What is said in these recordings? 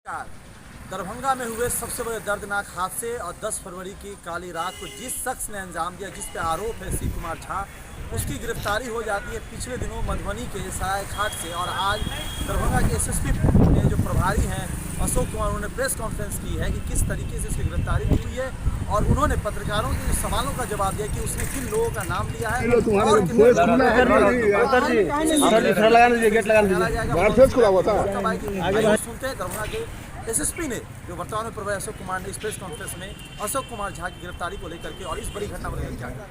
नमस्कार। दरभंगा में हुए सबसे बड़े दर्दनाक हादसे और 10 फरवरी की काली रात को जिस शख्स ने अंजाम दिया, जिस पे आरोप है शिव कुमार झा, उसकी गिरफ्तारी हो जाती है पिछले दिनों मधुबनी के सरायघाट से। और आज दरभंगा के एसएसपी ने जो प्रभारी हैं अशोक कुमार, उन्होंने प्रेस कॉन्फ्रेंस की है कि किस तरीके से उसकी गिरफ्तारी हुई है। और उन्होंने पत्रकारों के सवालों का जवाब दिया कि उसने किन लोगों का नाम लिया है और सुनते हैं दरभंगा के एसएसपी ने, जो वर्तमान में प्रभारी अशोक कुमार ने इस प्रेस कॉन्फ्रेंस में अशोक कुमार झा की गिरफ्तारी को लेकर के और इस बड़ी घटना को लेकर क्या कहा।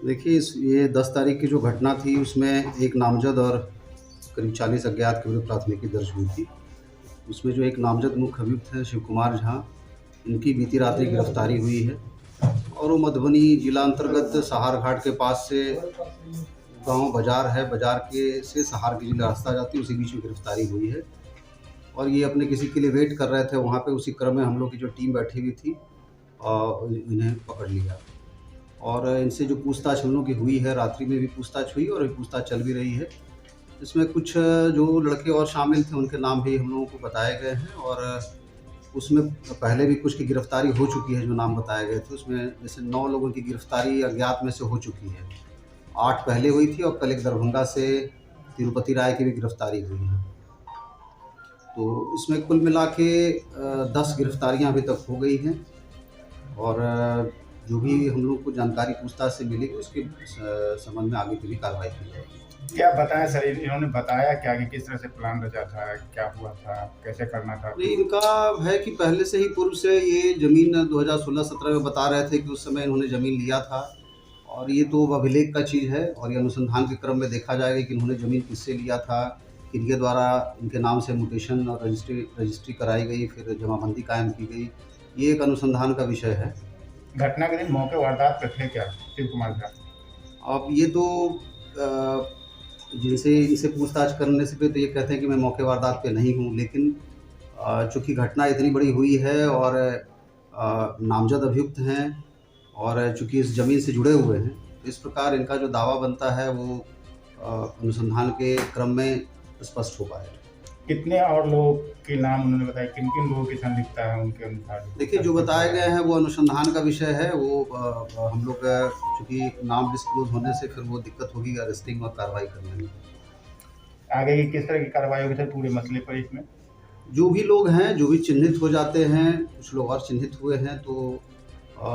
देखिए, ये 10 तारीख की जो घटना थी उसमें एक नामजद और करीब 40 अज्ञात के विरुद्ध प्राथमिकी दर्ज हुई थी। उसमें जो एक नामजद मुख्य अभियुक्त है शिव कुमार झा, इनकी बीती रात्रि गिरफ्तारी हुई है और वो मधुबनी जिला अंतर्गत सहार घाट के पास से गांव बाजार है, बाजार के से सहार की जिला रास्ता जाती है, उसी बीच में गिरफ्तारी हुई है। और ये अपने किसी के लिए वेट कर रहे थे वहाँ पे, उसी क्रम में हम लोग की जो टीम बैठी हुई थी इन्हें पकड़ लिया। और इनसे जो पूछताछ हम लोग की हुई है, रात्रि में भी पूछताछ हुई और पूछताछ चल भी रही है। इसमें कुछ जो लड़के और शामिल थे उनके नाम भी हम लोगों को बताए गए हैं और उसमें पहले भी कुछ की गिरफ्तारी हो चुकी है। जो नाम बताए गए थे उसमें जैसे 9 लोगों की गिरफ्तारी अज्ञात में से हो चुकी है, 8 पहले हुई थी और कल एक दरभंगा से तिरुपति राय की भी गिरफ्तारी हुई है। तो इसमें कुल मिला के 10 गिरफ्तारियाँ अभी तक हो गई हैं और जो भी हम लोग को जानकारी पूछताछ से मिलेगी उसके संबंध में आगे की भी कार्रवाई की जाएगी। क्या बताया सर, इन्होंने बताया क्या कि किस तरह से प्लान रचा था, क्या हुआ था, कैसे करना था? नहीं, इनका है कि पहले से ही पूर्व से ये ज़मीन 2016-17 में बता रहे थे कि उस समय इन्होंने ज़मीन लिया था और ये तो अभिलेख का चीज़ है और ये अनुसंधान के क्रम में देखा जाएगा कि इन्होंने ज़मीन किससे लिया था, किनके द्वारा इनके नाम से म्यूटेशन और रजिस्ट्री कराई गई, फिर जमाबंदी कायम की गई। ये एक अनुसंधान का विषय है। घटना के दिन मौके वारदात पे थे क्या शिव कुमार झा? अब ये तो जिनसे इनसे पूछताछ करने से तो ये कहते हैं कि मैं मौके वारदात पे नहीं हूँ, लेकिन चूँकि घटना इतनी बड़ी हुई है और नामजद अभियुक्त हैं और चूँकि इस ज़मीन से जुड़े हुए हैं, इस प्रकार इनका जो दावा बनता है वो अनुसंधान के क्रम में स्पष्ट हो पाएगा। कितने और लोगों के नाम उन्होंने बताया, किन किन लोगों की संलिप्तता है उनके अनुसार? देखिए, जो बताए गए हैं वो अनुसंधान का विषय है। वो हम लोग चूँकि नाम डिस्क्लोज होने से फिर वो दिक्कत होगी अरेस्टिंग और कार्रवाई करने में। आगे की किस तरह की कार्रवाई होगी सर पूरे मसले पर? इसमें जो भी लोग हैं, जो भी चिन्हित हो जाते हैं, कुछ लोग और चिन्हित हुए हैं, तो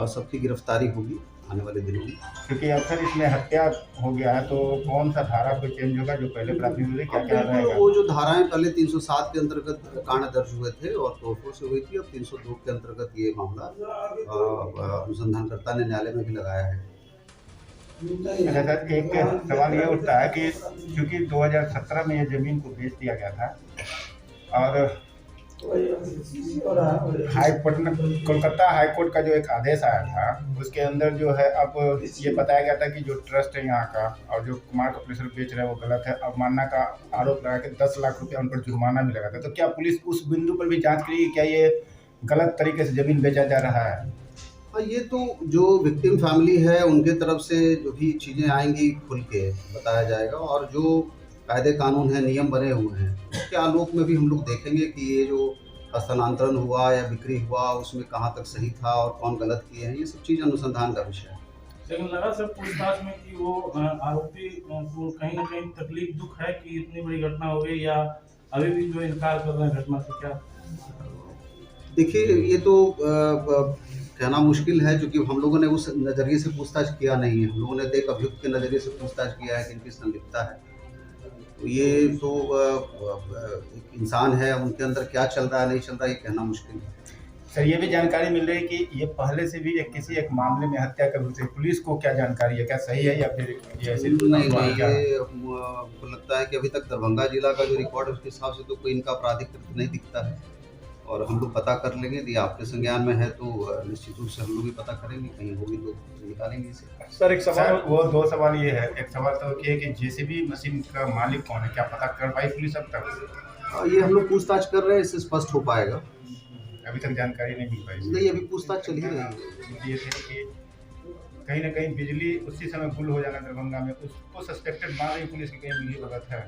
सबकी गिरफ्तारी होगी आने वाले दिनों में। क्योंकि अक्सर इसमें हत्या हो गया है, तो कौन सा धारा पे चेंज होगा? जो पहले प्राथमिक हुई क्या क्या रहेगा? वो जो धाराएं पहले 307 के अंतर्गत कांड दर्ज हुए थे और तोड़फोड़ से हुई थी, अब 302 के अंतर्गत ये मामला अनुसंधानकर्ता ने न्यायालय में भी लगाया है। अच्छा सर, एक सवाल ये उठता है कि क्योंकि 2017 में ये ज़मीन को बेच दिया गया था और कोलकाता हाई कोर्ट का जो एक आदेश आया था उसके अंदर जो है अब ये बताया गया था कि जो ट्रस्ट है यहाँ का और जो कुमार का प्रेशर बेच रहा है वो गलत है। अवमानना का आरोप लगा के 10 लाख रुपया उन पर जुर्माना भी लगा था। तो क्या पुलिस उस बिंदु पर भी जांच करेगी, क्या ये गलत तरीके से ज़मीन बेचा जा रहा है? ये तो जो विक्टिम फैमिली है उनके तरफ से जो भी चीज़ें आएंगी खुल के बताया जाएगा और जो कायदे कानून है, नियम बने हुए हैं, उसके आलोक में भी हम लोग देखेंगे कि ये जो स्थानांतरण हुआ या बिक्री हुआ उसमें कहाँ तक सही था और कौन गलत किए हैं, ये सब चीज़ अनुसंधान का विषय है। लेकिन लगा सर पूछताछ में कि वो आरोपी को कहीं ना कहीं तकलीफ दुख है कि इतनी बड़ी घटना हो गई, या अभी भी जो इनकार कर रहे हैं घटना से? क्या देखिए, ये तो कहना मुश्किल है क्योंकि हम लोगों ने उस नज़रिए से पूछताछ किया नहीं है। हम लोगों ने एक अभियुक्त के नज़रिए से पूछताछ किया है कि इनकी संलिप्तता है। तो ये तो एक इंसान है, उनके अंदर क्या चल रहा है नहीं चल रहा है ये कहना मुश्किल है। सर, ये भी जानकारी मिल रही है कि ये पहले से भी किसी एक मामले में हत्या कर रहे थे। पुलिस को क्या जानकारी है, क्या सही है या फिर ये ऐसे? नहीं, ये हमको लगता है कि अभी तक दरभंगा जिला का जो रिकॉर्ड है उसके हिसाब से तो कोई इनका आपराधिक कृत्य नहीं दिखता है और हम लोग पता कर लेंगे। यदि आपके संज्ञान में है तो निश्चित रूप से हम लोग भी पता करेंगे, कहीं होगी तो निकालेंगे इसे। सर, एक सवाल, वो 2 सवाल ये है। एक सवाल तो ये है कि जेसीबी मशीन का मालिक कौन है, क्या पता कर पाई पुलिस अब तक? ये हम लोग पूछताछ कर रहे हैं, इससे स्पष्ट हो पाएगा। अभी तक जानकारी नहीं मिल पाई? नहीं, अभी पूछताछ चल ही रही है। ये थे कि कहीं ना कहीं बिजली उसी समय गुल हो जाना दरभंगा में, उसको सस्पेक्टेड मान रही पुलिस की कहीं मिली भगत है।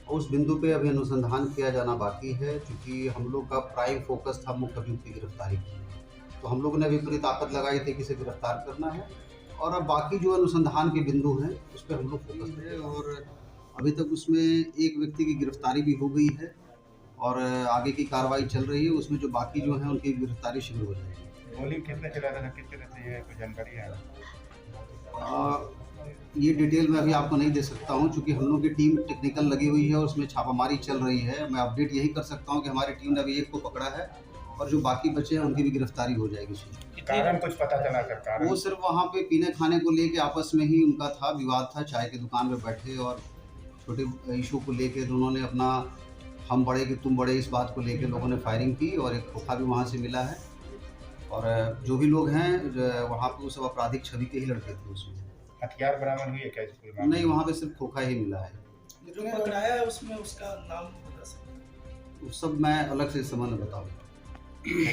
और उस बिंदु पे अभी अनुसंधान किया जाना बाकी है, क्योंकि हम लोग का प्राइम फोकस था मुख्य अभियुक्त की गिरफ्तारी की। तो हम लोगों ने अभी पूरी ताकत लगाई थी कि इसे गिरफ्तार करना है, और अब बाकी जो अनुसंधान के बिंदु हैं उस पर हम लोग फोकस करें। और अभी तक उसमें एक व्यक्ति की गिरफ्तारी भी हो गई है और आगे की कार्रवाई चल रही है। उसमें जो बाकी जो हैं उनकी गिरफ्तारी शीघ्र हो जाएगी। गोली किसने चलाया था, किस तरह से, ये कोई जानकारी है? ये डिटेल मैं अभी आपको नहीं दे सकता हूँ, क्योंकि हम लोग की टीम टेक्निकल लगी हुई है और उसमें छापामारी चल रही है। मैं अपडेट यही कर सकता हूँ कि हमारी टीम ने अभी एक को पकड़ा है और जो बाकी बचे हैं उनकी भी गिरफ्तारी हो जाएगी। कारण कुछ पता चला सर? कारण वो सिर्फ वहाँ पे पीने खाने को लेके आपस में ही उनका था, विवाद था, चाय की दुकान पे बैठे और छोटे इशू को लेके दोनों ने अपना हम बड़े कि तुम बड़े इस बात को लेके लोगों ने फायरिंग की और एक खोखा भी वहाँ से मिला है। और जो भी लोग हैं वहाँ पे वो सब आपराधिक छवि के ही लड़के थे। उसमें हथियार बरामद हुई है क्या? नहीं, वहाँ पे सिर्फ खोखा ही मिला है। जो पकड़ाया है उसमें उसका नाम बता सकते हैं? वो सब मैं अलग से इस समय में बताऊँगा।